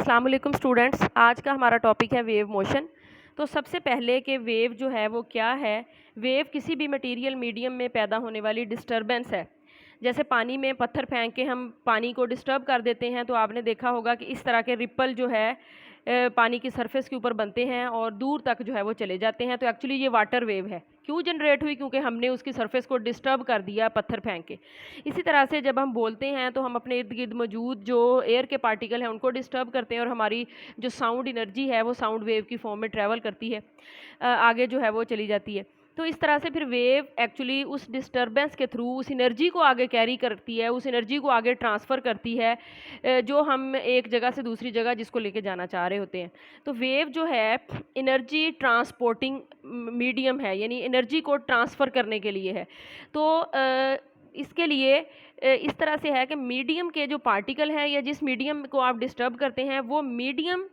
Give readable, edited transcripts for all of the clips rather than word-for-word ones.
अस्सलाम वालेकुम स्टूडेंट्स। आज का हमारा टॉपिक है वेव मोशन। तो सबसे पहले कि वेव जो है वो क्या है। वेव किसी भी मटेरियल मीडियम में पैदा होने वाली डिस्टरबेंस है। जैसे पानी में पत्थर फेंक के हम पानी को डिस्टर्ब कर देते हैं, तो आपने देखा होगा कि इस तरह के रिपल जो है पानी की सरफेस के ऊपर बनते हैं और दूर तक जो है वो चले जाते हैं। तो एक्चुअली ये वाटर वेव है। क्यों जनरेट हुई? क्योंकि हमने उसकी सरफेस को डिस्टर्ब कर दिया पत्थर फेंक के। इसी तरह से जब हम बोलते हैं तो हम अपने इर्द गिर्द मौजूद जो एयर के पार्टिकल हैं उनको डिस्टर्ब करते हैं और हमारी जो साउंड एनर्जी है वो साउंड वेव की फॉर्म में ट्रैवल करती है, आगे जो है वो चली जाती है। तो इस तरह से फिर वेव एक्चुअली उस डिस्टर्बेंस के थ्रू उस एनर्जी को आगे कैरी करती है, उस एनर्जी को आगे ट्रांसफ़र करती है, जो हम एक जगह से दूसरी जगह जिसको लेके जाना चाह रहे होते हैं। तो वेव जो है एनर्जी ट्रांसपोर्टिंग मीडियम है, यानी एनर्जी को ट्रांसफ़र करने के लिए है। तो इसके लिए इस तरह से है कि मीडियम के जो पार्टिकल हैं या जिस मीडियम को आप डिस्टर्ब करते हैं वो मीडियम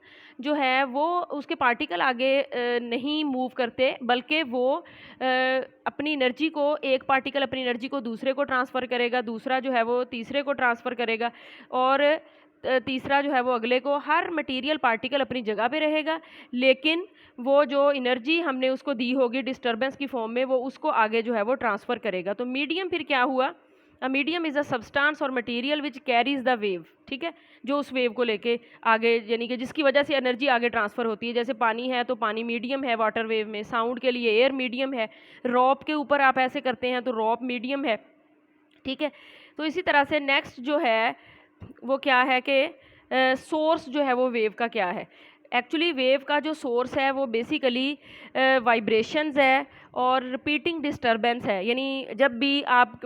जो है वो उसके पार्टिकल आगे नहीं मूव करते, बल्कि वो अपनी एनर्जी को, एक पार्टिकल अपनी एनर्जी को दूसरे को ट्रांसफ़र करेगा, दूसरा जो है वो तीसरे को ट्रांसफ़र करेगा और तीसरा जो है वो अगले को। हर मटेरियल पार्टिकल अपनी जगह पे रहेगा, लेकिन वो जो एनर्जी हमने उसको दी होगी डिस्टर्बेंस की फॉर्म में, वो उसको आगे जो है वो ट्रांसफ़र करेगा। तो मीडियम फिर क्या हुआ? A medium is a substance और material which carries the wave, ठीक है, जो उस वेव को लेके आगे, यानी कि जिसकी वजह से एनर्जी आगे ट्रांसफ़र होती है। जैसे पानी है तो पानी मीडियम है वाटर वेव में, साउंड के लिए एयर मीडियम है, रॉप के ऊपर आप ऐसे करते हैं तो रॉप मीडियम है, ठीक है। तो इसी तरह से नेक्स्ट जो है वो क्या है कि सोर्स जो है वो वेव का क्या है। एक्चुअली वेव का जो सोर्स है वो बेसिकली वाइब्रेशंस है और रिपीटिंग डिस्टर्बेंस है। यानी जब भी आप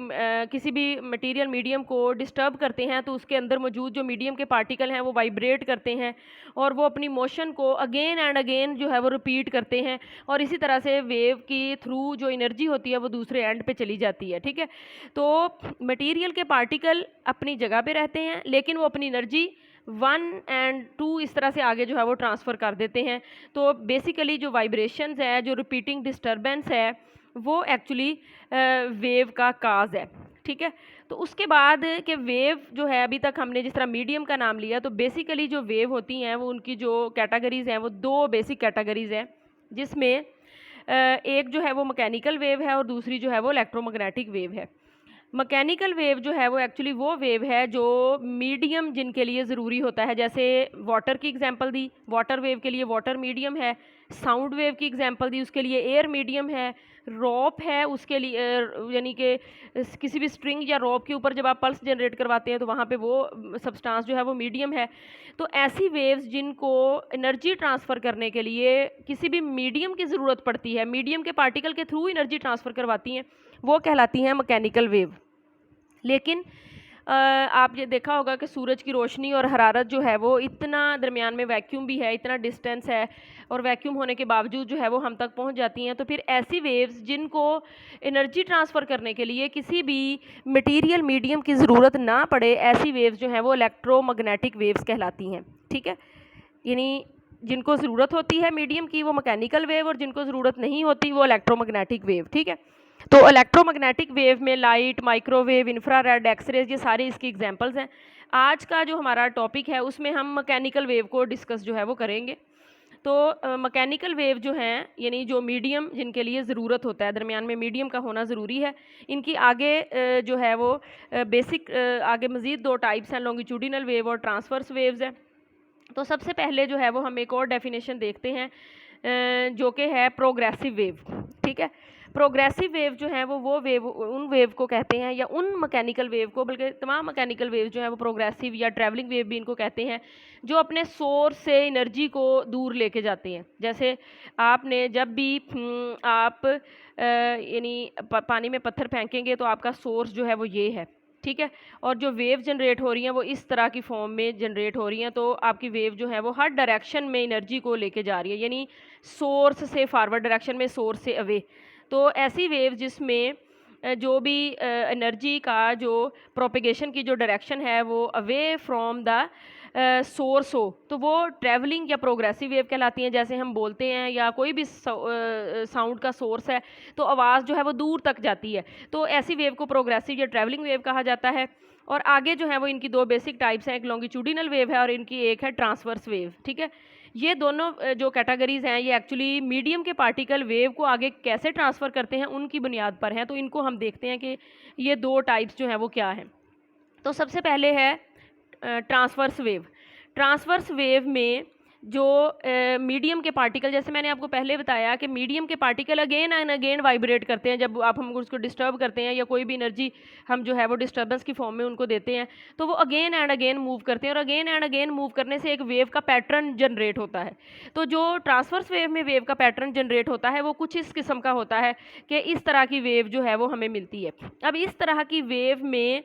किसी भी मटेरियल मीडियम को डिस्टर्ब करते हैं तो उसके अंदर मौजूद जो मीडियम के पार्टिकल हैं वो वाइब्रेट करते हैं और वो अपनी मोशन को अगेन एंड अगेन जो है वो रिपीट करते हैं और इसी तरह से वेव की थ्रू जो एनर्जी होती है वो दूसरे एंड पे चली जाती है, ठीक है। तो मटेरियल के पार्टिकल अपनी जगह पे रहते हैं, लेकिन वो अपनी एनर्जी 1 एंड 2 इस तरह से आगे जो है वो ट्रांसफ़र कर देते हैं। तो बेसिकली जो वाइब्रेशंस है, जो रिपीटिंग डिस्टर्बेंस है, वो एक्चुअली वेव का काज है, ठीक है। तो उसके बाद कि वेव जो है, अभी तक हमने जिस तरह मीडियम का नाम लिया, तो बेसिकली जो वेव होती हैं वो उनकी जो कैटेगरीज़ हैं वो 2 बेसिक कैटेगरीज़ हैं, जिसमें एक जो है वो मैकेनिकल वेव है और दूसरी जो है वो इलेक्ट्रोमैग्नेटिक वेव है। मैकेनिकल वेव जो है वो एक्चुअली वो वेव है जो मीडियम जिनके लिए ज़रूरी होता है। जैसे वाटर की एग्जांपल दी, वाटर वेव के लिए वाटर मीडियम है। साउंड वेव की एग्जांपल दी, उसके लिए एयर मीडियम है। रॉप है उसके लिए, यानी कि किसी भी स्ट्रिंग या रॉप के ऊपर जब आप पल्स जनरेट करवाते हैं तो वहाँ पे वो सब्सटेंस जो है वो मीडियम है। तो ऐसी वेव्स जिनको एनर्जी ट्रांसफ़र करने के लिए किसी भी मीडियम की ज़रूरत पड़ती है, मीडियम के पार्टिकल के थ्रू एनर्जी ट्रांसफ़र करवाती हैं, वो कहलाती हैं मैकेनिकल वेव। लेकिन आप ये देखा होगा कि सूरज की रोशनी और हरारत जो है वो इतना दरमियान में वैक्यूम भी है, इतना डिस्टेंस है और वैक्यूम होने के बावजूद जो है वो हम तक पहुंच जाती हैं। तो फिर ऐसी वेव्स जिनको एनर्जी ट्रांसफ़र करने के लिए किसी भी मटेरियल मीडियम की ज़रूरत ना पड़े, ऐसी वेव्स जो हैं वो इलेक्ट्रोमैग्नेटिक वेव्स कहलाती हैं, ठीक है। यानी जिनको ज़रूरत होती है मीडियम की वो मैकेनिकल वेव और जिनको ज़रूरत नहीं होती वो इलेक्ट्रोमैग्नेटिक वेव, ठीक है। तो इलेक्ट्रोमैग्नेटिक वेव में लाइट, माइक्रोवेव, इंफ्रारेड, एक्सरेज, ये सारे इसकी एग्जांपल्स हैं। आज का जो हमारा टॉपिक है उसमें हम मैकेनिकल वेव को डिस्कस जो है वो करेंगे। तो मैकेनिकल वेव जो हैं, यानी जो मीडियम जिनके लिए ज़रूरत होता है, दरमियान में मीडियम का होना ज़रूरी है। इनकी आगे जो है वो बेसिक आगे मज़ीद 2 टाइप्स हैं, लॉन्गिट्यूडिनल वेव और ट्रांसवर्स वेव्स हैं। तो सबसे पहले जो है वो हम एक और डेफिनेशन देखते हैं, जो कि है प्रोग्रेसिव वेव, ठीक है। प्रोग्रेसिव वेव जो है वो वेव, उन वेव को कहते हैं, या उन मैकेनिकल वेव को, बल्कि तमाम मैकेनिकल वेव जो है वो प्रोग्रेसिव या ट्रैवलिंग वेव भी इनको कहते हैं, जो अपने सोर्स से एनर्जी को दूर लेके जाते हैं। जैसे आपने जब भी आप यानी पानी में पत्थर फेंकेंगे तो आपका सोर्स जो है वो ये है, ठीक है। और जो वेव जनरेट हो रही हैं वो इस तरह की फॉर्म में जनरेट हो रही हैं, तो आपकी वेव जो है वो हर डायरेक्शन में एनर्जी को लेके जा रही है, यानी सोर्स से फॉरवर्ड डायरेक्शन में, सोर्स से अवे। तो ऐसी वेव जिसमें जो भी एनर्जी का जो प्रोपेगेशन की जो डायरेक्शन है वो अवे फ्रॉम द सोर्स हो, तो वो ट्रैवलिंग या प्रोग्रेसिव वेव कहलाती हैं। जैसे हम बोलते हैं या कोई भी साउंड का सोर्स है तो आवाज़ जो है वो दूर तक जाती है, तो ऐसी वेव को प्रोग्रेसिव या ट्रैवलिंग वेव कहा जाता है। और आगे जो है वो इनकी दो बेसिक टाइप्स हैं, एक लॉन्गिट्यूडिनल वेव है और इनकी एक है ट्रांसवर्स वेव। ठीक है, ये दोनों जो कैटेगरीज हैं ये एक्चुअली मीडियम के पार्टिकल वेव को आगे कैसे ट्रांसफ़र करते हैं उनकी बुनियाद पर हैं। तो इनको हम देखते हैं कि ये दो टाइप्स जो हैं वो क्या हैं। तो सबसे पहले है ट्रांसवर्स वेव। ट्रांसवर्स वेव में जो मीडियम के पार्टिकल, जैसे मैंने आपको पहले बताया कि मीडियम के particle again and again vibrate करते हैं जब आप हम उसको डिस्टर्ब करते हैं या कोई भी एनर्जी हम जो है वो डिस्टर्बेंस की फॉर्म में उनको देते हैं, तो वो अगेन एंड अगेन मूव करते हैं और अगेन एंड अगेन मूव करने से एक वेव का पैटर्न जनरेट होता है। तो जो ट्रांसवर्स वेव में वेव का पैटर्न जनरेट होता है वो कुछ इस किस्म का होता है कि इस तरह की वेव जो है वो हमें मिलती है। अब इस तरह की वेव में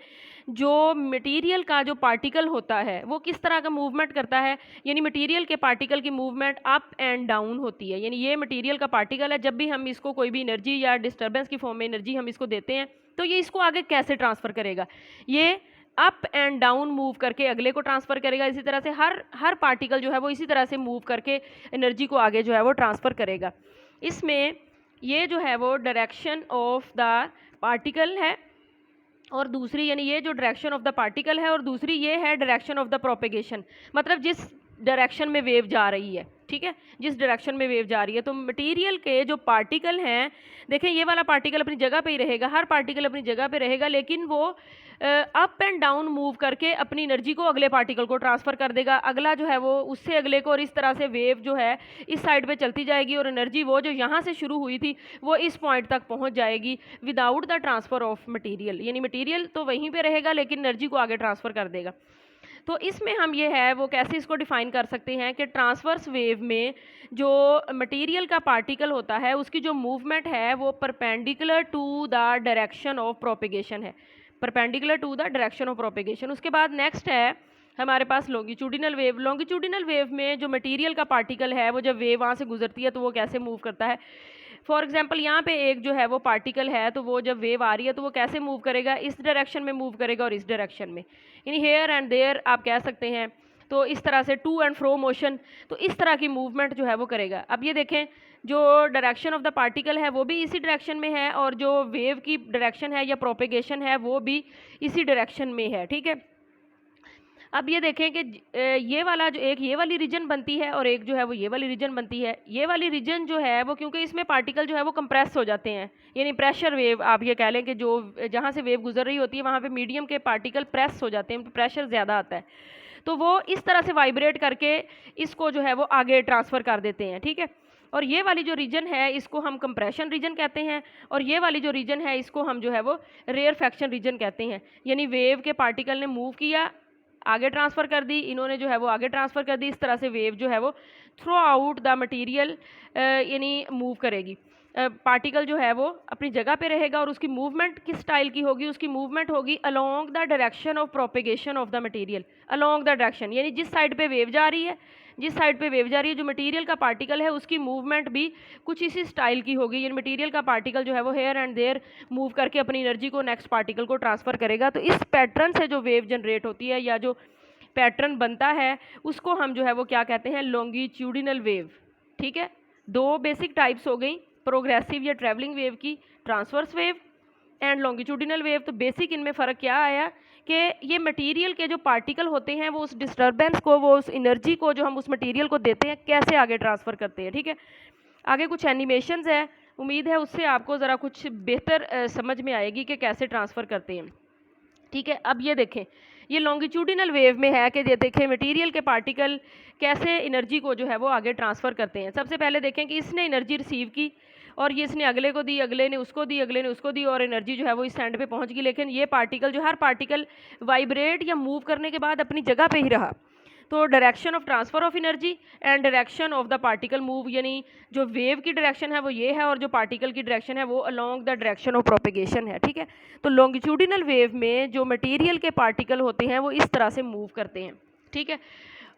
जो मटेरियल का जो पार्टिकल होता है वो किस तरह का मूवमेंट करता है, यानी मटेरियल के पार्टिकल की मूवमेंट अप एंड डाउन होती है। यानी ये मटेरियल का पार्टिकल है, जब भी हम इसको कोई भी एनर्जी या डिस्टर्बेंस की फॉर्म में एनर्जी हम इसको देते हैं तो ये इसको आगे कैसे ट्रांसफ़र करेगा, ये अप एंड डाउन मूव करके अगले को ट्रांसफ़र करेगा। इसी तरह से हर पार्टिकल जो है वो इसी तरह से मूव करके एनर्जी को आगे जो है वो ट्रांसफ़र करेगा। इसमें ये जो है वो डायरेक्शन ऑफ द पार्टिकल है और दूसरी, यानी ये जो डायरेक्शन ऑफ द पार्टिकल है और दूसरी ये है डायरेक्शन ऑफ द प्रोपेगेशन, मतलब जिस डायरेक्शन में वेव जा रही है। ठीक है, जिस डायरेक्शन में वेव जा रही है। तो मटेरियल के जो पार्टिकल हैं, देखें ये वाला पार्टिकल अपनी जगह पे ही रहेगा, हर पार्टिकल अपनी जगह पे रहेगा, लेकिन वो अप एंड डाउन मूव करके अपनी एनर्जी को अगले पार्टिकल को ट्रांसफ़र कर देगा, अगला जो है वो उससे अगले को, और इस तरह से वेव जो है इस साइड पे चलती जाएगी और एनर्जी वो जो यहाँ से शुरू हुई थी वो इस पॉइंट तक पहुँच जाएगी without the transfer of material. यानी मटीरियल तो वहीं पर रहेगा लेकिन एनर्जी को आगे ट्रांसफ़र कर देगा। तो इसमें हम ये है वो कैसे इसको डिफ़ाइन कर सकते हैं कि ट्रांसवर्स वेव में जो मटेरियल का पार्टिकल होता है उसकी जो मूवमेंट है वो perpendicular to the direction of propagation है, perpendicular to the direction of propagation. उसके बाद नेक्स्ट है हमारे पास लॉन्गिट्यूडिनल वेव। लॉन्गिट्यूडिनल वेव में जो मटेरियल का पार्टिकल है वो जब वेव वहाँ से गुजरती है तो वो कैसे मूव करता है। फॉर एग्जांपल यहाँ पे एक जो है वो पार्टिकल है, तो वो जब वेव आ रही है तो वो कैसे मूव करेगा, इस डायरेक्शन में मूव करेगा और इस डायरेक्शन में, यानी हेयर एंड देयर आप कह सकते हैं। तो इस तरह से टू एंड फ्रो मोशन, तो इस तरह की मूवमेंट जो है वो करेगा। अब ये देखें जो डायरेक्शन ऑफ द पार्टिकल है वो भी इसी डायरेक्शन में है और जो वेव की डायरेक्शन है या प्रोपेगेशन है वो भी इसी डायरेक्शन में है। ठीक है, अब ये देखें कि ये वाला जो एक ये वाली रीजन बनती है और एक जो है वो ये वाली रीजन बनती है। ये वाली रीजन जो है वो क्योंकि इसमें पार्टिकल जो है वो कंप्रेस हो जाते हैं, यानी प्रेशर वेव आप ये कह लें कि जो जहाँ से वेव गुजर रही होती है वहाँ पे मीडियम के पार्टिकल प्रेस हो जाते हैं, उन पर प्रेशर ज़्यादा आता है, तो वो इस तरह से वाइब्रेट करके इसको जो है वो आगे ट्रांसफ़र कर देते हैं। ठीक है, और ये वाली जो रीजन है इसको हम कंप्रेशन रीजन कहते हैं और ये वाली जो रीजन है इसको हम जो है वो रेयरफेक्शन रीजन कहते हैं। यानी वेव के पार्टिकल ने मूव किया, आगे ट्रांसफ़र कर दी, इन्होंने जो है वो आगे ट्रांसफ़र कर दी, इस तरह से वेव जो है वो थ्रू आउट द मटीरियल यानी मूव करेगी। पार्टिकल जो है वो अपनी जगह पे रहेगा और उसकी मूवमेंट किस स्टाइल की होगी, उसकी मूवमेंट होगी along the direction of propagation of the material, along the direction, यानी जिस साइड पे वेव जा रही है, जिस साइड पे वेव जा रही है जो मटेरियल का पार्टिकल है उसकी मूवमेंट भी कुछ इसी स्टाइल की होगी। यानी मटेरियल का पार्टिकल जो है वो हेयर एंड देयर मूव करके अपनी एनर्जी को नेक्स्ट पार्टिकल को ट्रांसफ़र करेगा। तो इस पैटर्न से जो वेव जनरेट होती है या जो पैटर्न बनता है उसको हम जो है वो क्या कहते हैं, लॉन्गिट्यूडिनल वेव। ठीक है, दो बेसिक टाइप्स हो गई, प्रोग्रेसिव या ट्रैवलिंग वेव की, transverse wave and longitudinal wave. तो बेसिक इनमें फ़र्क क्या आया कि ये मटेरियल के जो पार्टिकल होते हैं वो उस डिस्टर्बेंस को, वो उस एनर्जी को जो हम उस मटेरियल को देते हैं कैसे आगे ट्रांसफ़र करते हैं। ठीक है, आगे कुछ एनिमेशंस है, उम्मीद है उससे आपको ज़रा कुछ बेहतर समझ में आएगी कि कैसे ट्रांसफ़र करते हैं। ठीक है, अब ये देखें ये लॉन्गिट्यूडिनल वेव में है कि ये देखें मटेरियल के पार्टिकल कैसे एनर्जी को जो है वो आगे ट्रांसफ़र करते हैं। सबसे पहले देखें कि इसने एनर्जी रिसीव की और ये इसने अगले को दी, अगले ने उसको दी, अगले ने उसको दी और एनर्जी जो है वो इस एंड पे पहुंच गई। लेकिन ये पार्टिकल जो हर पार्टिकल वाइब्रेट या मूव करने के बाद अपनी जगह पे ही रहा। तो direction of transfer of energy and direction of the particle move, यानी जो वेव की डायरेक्शन है वो ये है और जो पार्टिकल की डायरेक्शन है वो along the direction of propagation है। ठीक है, तो लॉन्गिट्यूडिनल वेव में जो मटेरियल के पार्टिकल होते हैं वो इस तरह से मूव करते हैं। ठीक है,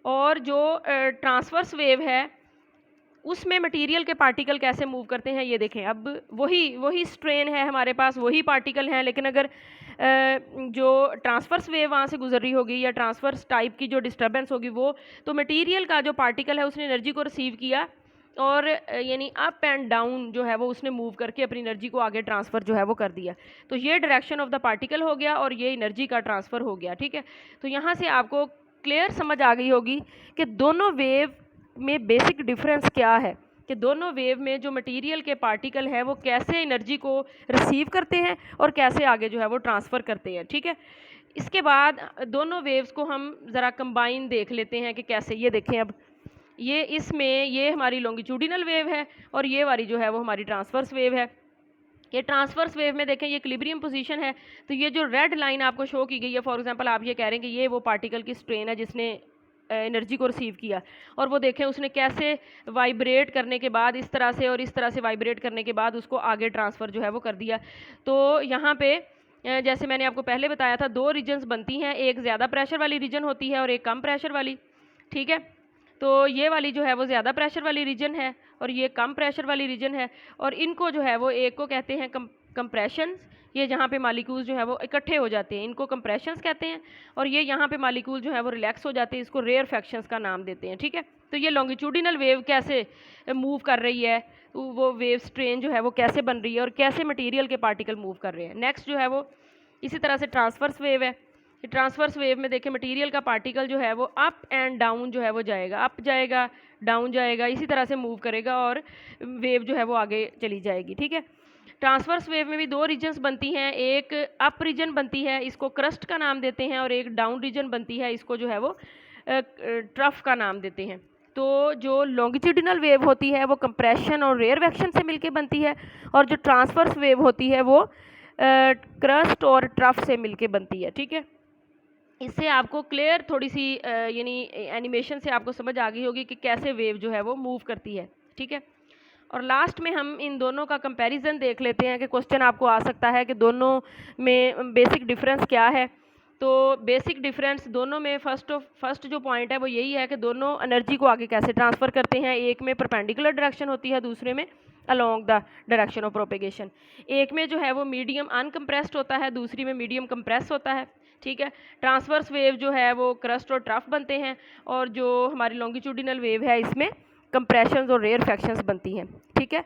और जो ट्रांसवर्स वेव है उसमें मटेरियल के पार्टिकल कैसे मूव करते हैं ये देखें। अब वही स्ट्रेन है हमारे पास, वही पार्टिकल हैं, लेकिन अगर जो ट्रांसवर्स वेव वहाँ से गुजर रही होगी या ट्रांसवर्स टाइप की जो डिस्टर्बेंस होगी वो, तो मटेरियल का जो पार्टिकल है उसने एनर्जी को रिसीव किया और यानी अप एंड डाउन जो है वो उसने मूव करके अपनी एनर्जी को आगे ट्रांसफ़र जो है वो कर दिया। तो ये डायरेक्शन ऑफ द पार्टिकल हो गया और ये एनर्जी का ट्रांसफ़र हो गया, ठीक है। तो यहाँ से आपको क्लियर समझ आ गई होगी कि दोनों वेव में बेसिक डिफरेंस क्या है, कि दोनों वेव में जो मटेरियल के पार्टिकल है वो कैसे एनर्जी को रिसीव करते हैं और कैसे आगे जो है वो ट्रांसफ़र करते हैं, ठीक है। इसके बाद दोनों वेव्स को हम ज़रा कंबाइन देख लेते हैं कि कैसे। ये देखें, अब ये इसमें ये हमारी लॉन्गिट्यूडिनल वेव है और ये वाली जो है वो हमारी ट्रांसवर्स वेव है। ये ट्रांसवर्स वेव में देखें ये इक्विलिब्रियम पोजीशन है, तो ये जो रेड लाइन आपको शो की गई है, फॉर एग्जांपल आप ये कह रहे हैं कि ये वो पार्टिकल की स्ट्रेन है जिसने एनर्जी को रिसीव किया, और वो देखें उसने कैसे वाइब्रेट करने के बाद इस तरह से और इस तरह से वाइब्रेट करने के बाद उसको आगे ट्रांसफ़र जो है वो कर दिया। तो यहाँ पे जैसे मैंने आपको पहले बताया था, दो रीजन्स बनती हैं, एक ज़्यादा प्रेशर वाली रीजन होती है और एक कम प्रेशर वाली, ठीक है। तो ये वाली जो है वो ज़्यादा प्रेशर वाली रीजन है और ये कम प्रेशर वाली रीजन है, और इनको जो है वो एक को कहते हैं कंप्रेशंस, ये जहाँ पे मालिक्यूल्स जो है वो इकट्ठे हो जाते हैं इनको कंप्रेशंस कहते हैं, और ये यहाँ पे मालिक्यूल जो है वो रिलैक्स हो जाते हैं, इसको रेयरफैक्शंस का नाम देते हैं, ठीक है। तो ये लॉन्गिट्यूडिनल वेव कैसे मूव कर रही है, वो वेव स्ट्रेन जो है वो कैसे बन रही है और कैसे मटीरियल के पार्टिकल मूव कर रहे हैं। नेक्स्ट जो है वो इसी तरह से ट्रांसवर्स वेव है। ट्रांसवर्स वेव में देखें मटेरियल का पार्टिकल जो है वो अप एंड डाउन जो है वो जाएगा, अप जाएगा डाउन जाएगा, इसी तरह से मूव करेगा और वेव जो है वो आगे चली जाएगी, ठीक है। ट्रांसवर्स वेव में भी दो रीजन्स बनती हैं, एक अप रीजन बनती है, इसको क्रस्ट का नाम देते हैं, और एक डाउन रीजन बनती है, इसको जो है वो ट्रफ का नाम देते हैं। तो जो लॉन्गिट्यूडिनल वेव होती है वो कंप्रेशन और रेयरवेक्शन से मिलके बनती है, और जो ट्रांसवर्स वेव होती है वो क्रस्ट और ट्रफ से मिलके बनती है, ठीक है। इससे आपको क्लियर थोड़ी सी यानी एनिमेशन से आपको समझ आ गई होगी कि कैसे वेव जो है वो मूव करती है, ठीक है। और लास्ट में हम इन दोनों का कंपैरिजन देख लेते हैं कि क्वेश्चन आपको आ सकता है कि दोनों में बेसिक डिफरेंस क्या है। तो बेसिक डिफरेंस दोनों में फर्स्ट जो पॉइंट है वो यही है कि दोनों एनर्जी को आगे कैसे ट्रांसफ़र करते हैं। एक में परपेंडिकुलर डायरेक्शन होती है, दूसरे में along the direction of propagation. एक में जो है वो मीडियम अनकम्प्रेस्ड होता है, दूसरी में मीडियम कंप्रेस होता है, ठीक है। ट्रांसवर्स वेव जो है वो क्रस्ट और ट्रफ बनते हैं, और जो हमारी लॉन्गिट्यूडिनल वेव है इसमें कंप्रेशंस और रेयरफैक्शंस बनती हैं, ठीक है।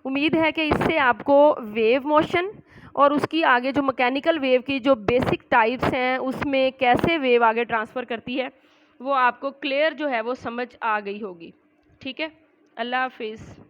उम्मीद है कि इससे आपको वेव मोशन और उसकी आगे जो मैकेनिकल वेव की जो बेसिक टाइप्स हैं उसमें कैसे वेव आगे ट्रांसफ़र करती है वो आपको क्लियर जो है वो समझ आ गई होगी, ठीक है। अल्लाह हाफिज़।